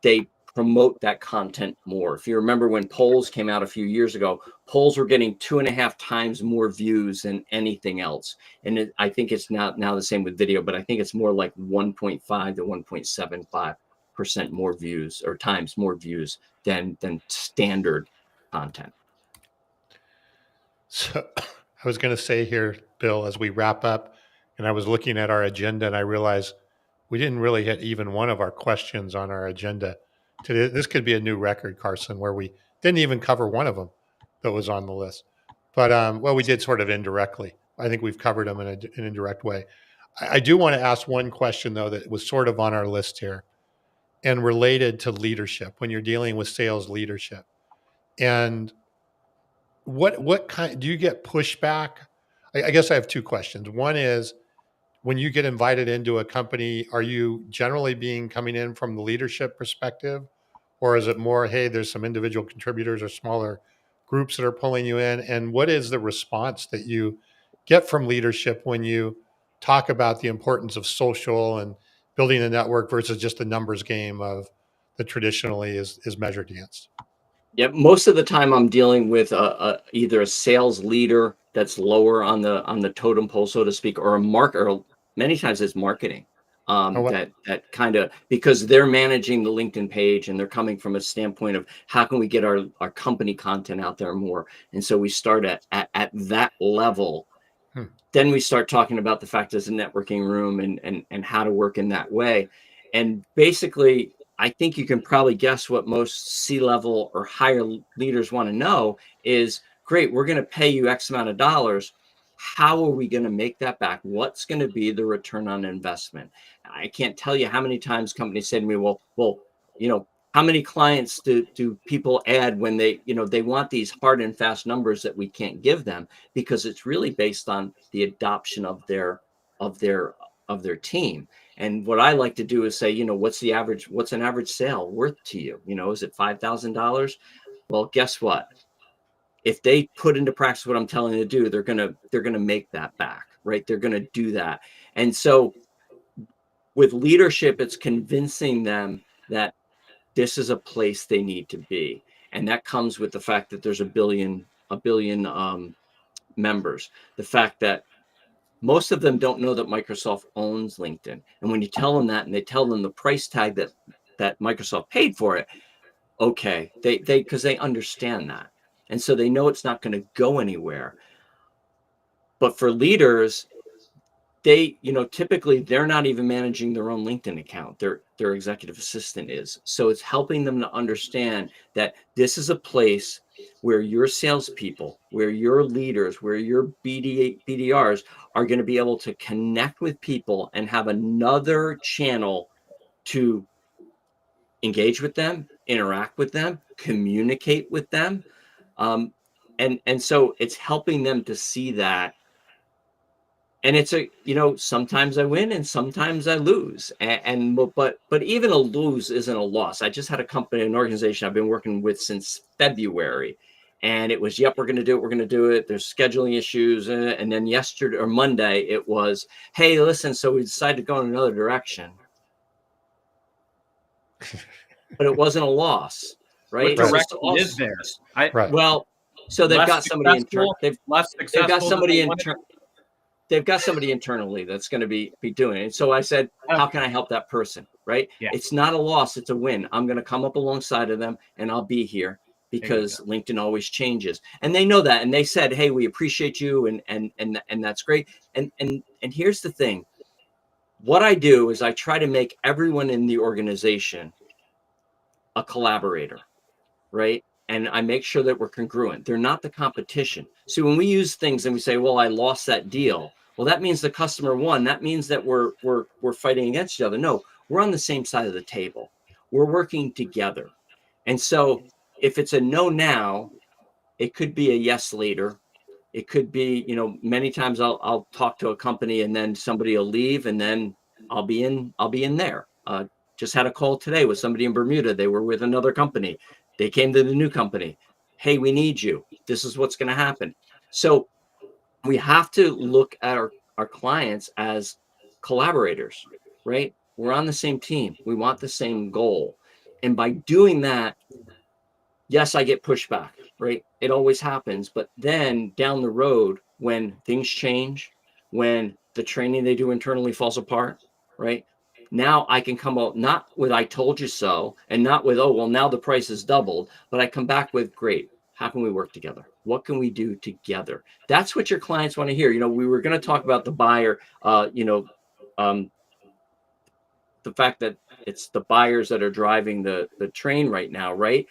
they promote that content more. If you remember when polls came out a few years ago, polls were getting 2.5 times more views than anything else. And I think it's now the same with video, but I think it's more like 1.5 to 1.75% more views or times more views than standard content. So I was going to say here, Bill, as we wrap up, and I was looking at our agenda and I realized we didn't really hit even one of our questions on our agenda today. This could be a new record, Carson, where we didn't even cover one of them that was on the list. But well, we did sort of indirectly. I think we've covered them in an indirect way. I do want to ask one question though that was sort of on our list here and related to leadership when you're dealing with sales leadership. And what kind do you get pushback? I guess I have two questions. One is when you get invited into a company, are you generally coming in from the leadership perspective, or is it more, hey, there's some individual contributors or smaller groups that are pulling you in? And what is the response that you get from leadership when you talk about the importance of social and building a network versus just the numbers game of that traditionally is measured against? Yeah, most of the time I'm dealing with either a sales leader that's lower on the totem pole, so to speak, or a marketer. Or many times it's marketing. Oh, well, That kind of because they're managing the LinkedIn page and they're coming from a standpoint of how can we get our company content out there more. And so we start at that level. Then we start talking about the fact as a networking room and how to work in that way. And basically, I think you can probably guess what most C-level or higher leaders want to know is, great, we're going to pay you X amount of dollars. How are we going to make that back? What's going to be the return on investment? I can't tell you how many times companies say to me, well, how many clients do people add when they want these hard and fast numbers that we can't give them because it's really based on the adoption of their team. And what I like to do is say, what's an average sale worth to you? Is it $5,000? Well, guess what? If they put into practice what I'm telling them to do, they're gonna make that back, right? They're gonna do that. And so with leadership, it's convincing them that this is a place they need to be. And that comes with the fact that there's a billion members. The fact that most of them don't know that Microsoft owns LinkedIn. And when you tell them that and they tell them the price tag that Microsoft paid for it, okay, because they understand that. And so they know it's not going to go anywhere. But for leaders, they, typically they're not even managing their own LinkedIn account. Their executive assistant is. So it's helping them to understand that this is a place where your salespeople, where your leaders, where your BDRs are going to be able to connect with people and have another channel to engage with them, interact with them, communicate with them. And so it's helping them to see that. And it's sometimes I win and sometimes I lose. But even a lose isn't a loss. I just had an organization I've been working with since February. And it was, yep, we're going to do it. We're going to do it. There's scheduling issues. And then yesterday or Monday, it was, hey, listen, so we decided to go in another direction. But it wasn't a loss, right? What direction is there? Right. Well, so they've got somebody internal. They've got somebody internal. They've got somebody internally that's going to be doing it. And so I said, how can I help that person? Right. Yeah. It's not a loss. It's a win. I'm going to come up alongside of them and I'll be here because LinkedIn always changes. And they know that. And they said, hey, we appreciate you. And that's great. And here's the thing. What I do is I try to make everyone in the organization a collaborator. right? And I make sure that we're congruent. They're not the competition. So when we use things and we say, well, I lost that deal, well, that means the customer won. That means that we're fighting against each other. No, we're on the same side of the table. We're working together. And so if it's a no now, it could be a yes later. It could be, many times I'll talk to a company and then somebody will leave and then I'll be in there. Just had a call today with somebody in Bermuda. They were with another company. They came to the new company. Hey, we need you. This is what's going to happen. So we have to look at our clients as collaborators, right? We're on the same team. We want the same goal. And by doing that, yes, I get pushback, right? It always happens. But then down the road, when things change, when the training they do internally falls apart, right? Now I can come out not with "I told you so" and not with "oh, well, now the price is doubled," but I come back with, "Great, how can we work together? What can we do together?" That's what your clients want to hear. We were going to talk about the buyer, the fact that it's the buyers that are driving the train right now, right?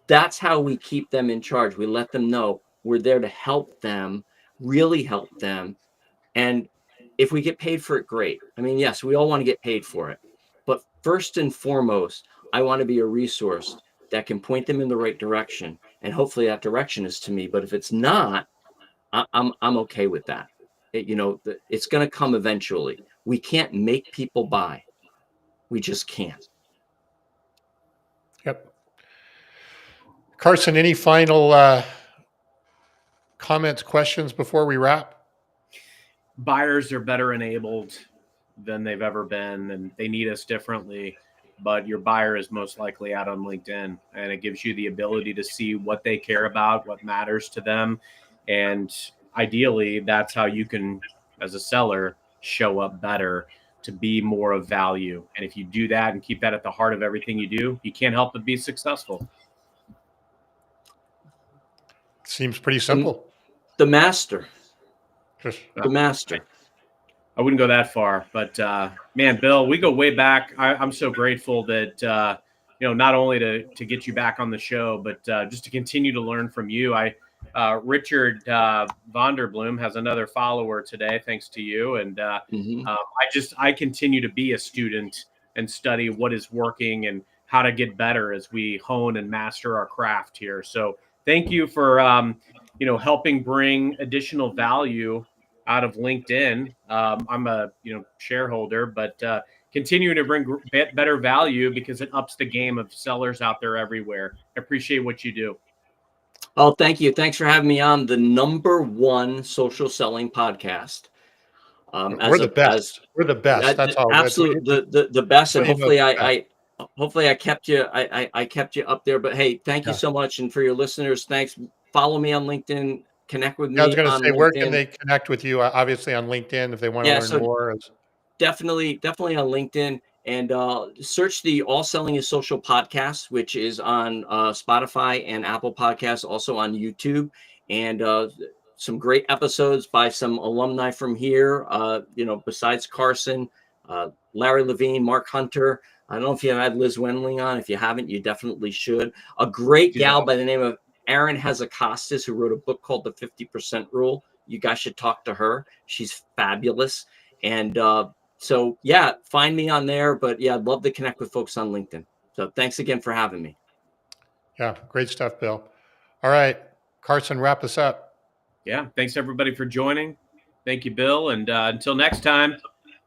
That's how we keep them in charge. We let them know we're there to help them, really help them. And if we get paid for it, great. I mean, yes, we all want to get paid for it. But first and foremost, I want to be a resource that can point them in the right direction. And hopefully that direction is to me. But if it's not, I'm okay with that. It's going to come eventually. We can't make people buy. We just can't. Yep. Carson, any final comments, questions before we wrap? Buyers are better enabled than they've ever been, and they need us differently. But your buyer is most likely out on LinkedIn, and it gives you the ability to see what they care about, what matters to them. And ideally, that's how you can, as a seller, show up better to be more of value. And if you do that and keep that at the heart of everything you do, you can't help but be successful. Seems pretty simple. The master. Just the master. I wouldn't go that far, but man, Bill, we go way back. I'm so grateful that not only to get you back on the show, but just to continue to learn from you. Richard Vonderbloom has another follower today, thanks to you, and I continue to be a student and study what is working and how to get better as we hone and master our craft here. So thank you for helping bring additional value out of LinkedIn. I'm a shareholder, but continuing to bring better value because it ups the game of sellers out there everywhere. I appreciate what you do. Oh, thank you. Thanks for having me on the number 1 social selling podcast. We're the best. We're the best. That's all. Absolutely, the best. And hopefully I kept you. I kept you up there. But hey, thank you so much, and for your listeners, thanks. Follow me on LinkedIn. Connect with me. I was going to say, LinkedIn. where can they connect with you? Obviously on LinkedIn if they want to learn more. Definitely on LinkedIn, and search the All Selling is Social podcast, which is on Spotify and Apple Podcasts, also on YouTube, and some great episodes by some alumni from here. Besides Carson, Larry Levine, Mark Hunter. I don't know if you have had Liz Wendling on. If you haven't, you definitely should. A great gal by the name of Erin Hazakostas, who wrote a book called The 50% Rule. You guys should talk to her. She's fabulous. And so, yeah, find me on there. But yeah, I'd love to connect with folks on LinkedIn. So thanks again for having me. Yeah, great stuff, Bill. All right, Carson, wrap us up. Yeah, thanks everybody for joining. Thank you, Bill. And until next time.